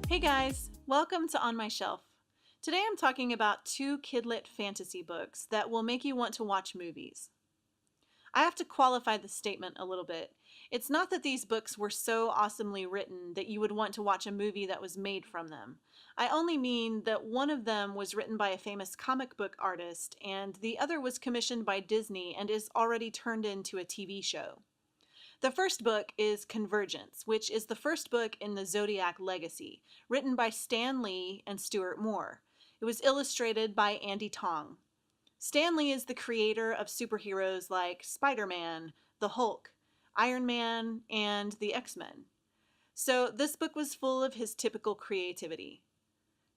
Hey guys, welcome to On My Shelf. Today I'm talking about two kidlit fantasy books that will make you want to watch movies. I have to qualify the statement a little bit. It's not that these books were so awesomely written that you would want to watch a movie that was made from them. I only mean that one of them was written by a famous comic book artist and the other was commissioned by Disney and is already turned into a TV show. The first book is Convergence, which is the first book in the Zodiac legacy, written by Stan Lee and Stuart Moore. It was illustrated by Andy Tong. Stan Lee is the creator of superheroes like Spider-Man, the Hulk, Iron Man, and the X-Men. So this book was full of his typical creativity.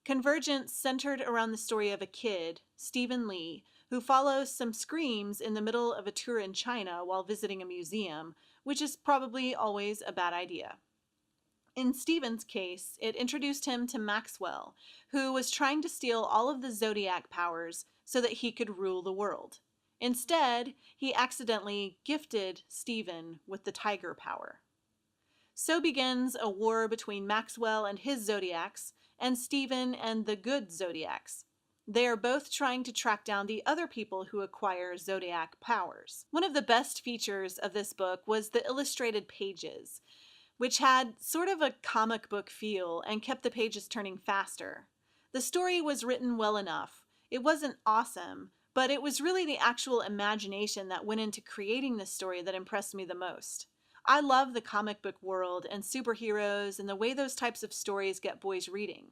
Convergence centered around the story of a kid, Stephen Lee, who follows some screams in the middle of a tour in China while visiting a museum, which is probably always a bad idea. In Stephen's case, it introduced him to Maxwell, who was trying to steal all of the Zodiac powers so that he could rule the world. Instead, he accidentally gifted Stephen with the tiger power. So begins a war between Maxwell and his Zodiacs, and Stephen and the good Zodiacs. They are both trying to track down the other people who acquire Zodiac powers. One of the best features of this book was the illustrated pages, which had sort of a comic book feel and kept the pages turning faster. The story was written well enough. It wasn't awesome, but it was really the actual imagination that went into creating this story that impressed me the most. I love the comic book world and superheroes and the way those types of stories get boys reading.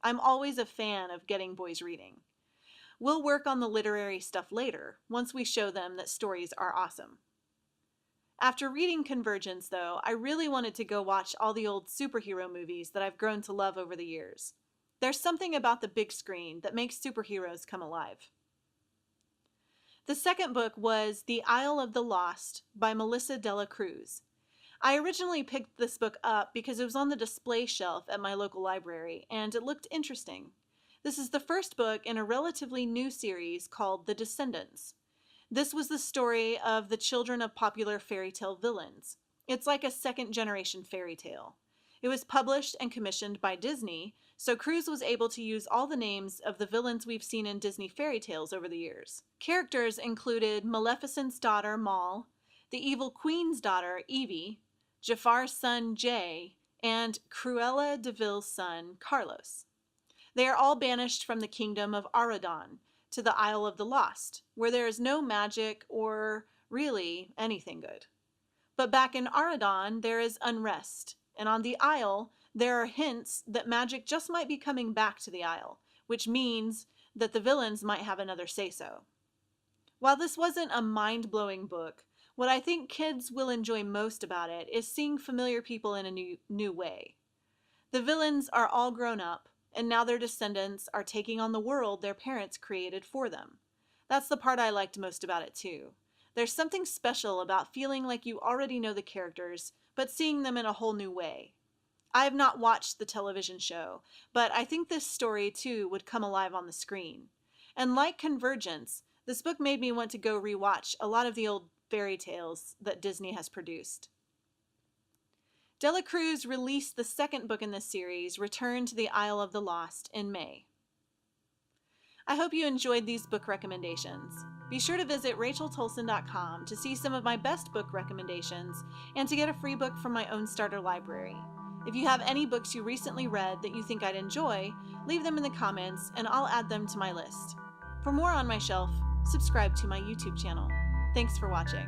I'm always a fan of getting boys reading. We'll work on the literary stuff later, once we show them that stories are awesome. After reading Convergence, though, I really wanted to go watch all the old superhero movies that I've grown to love over the years. There's something about the big screen that makes superheroes come alive. The second book was The Isle of the Lost by Melissa de la Cruz. I originally picked this book up because it was on the display shelf at my local library, and it looked interesting. This is the first book in a relatively new series called The Descendants. This was the story of the children of popular fairy tale villains. It's like a second-generation fairy tale. It was published and commissioned by Disney, so Cruz was able to use all the names of the villains we've seen in Disney fairy tales over the years. Characters included Maleficent's daughter, Mal, the evil queen's daughter, Evie, Jafar's son, Jay, and Cruella de Vil's son, Carlos. They are all banished from the kingdom of Aradan to the Isle of the Lost, where there is no magic or really anything good. But back in Aradan, there is unrest, and on the Isle, there are hints that magic just might be coming back to the Isle, which means that the villains might have another say-so. While this wasn't a mind-blowing book, what I think kids will enjoy most about it is seeing familiar people in a new way. The villains are all grown up, and now their descendants are taking on the world their parents created for them. That's the part I liked most about it too. There's something special about feeling like you already know the characters, but seeing them in a whole new way. I have not watched the television show, but I think this story too would come alive on the screen. And like Convergence, this book made me want to go rewatch a lot of the old fairy tales that Disney has produced. De la Cruz released the second book in this series, Return to the Isle of the Lost, in May. I hope you enjoyed these book recommendations. Be sure to visit racheltolson.com to see some of my best book recommendations and to get a free book from my own starter library. If you have any books you recently read that you think I'd enjoy, leave them in the comments and I'll add them to my list. For more On My Shelf, subscribe to my YouTube channel. Thanks for watching.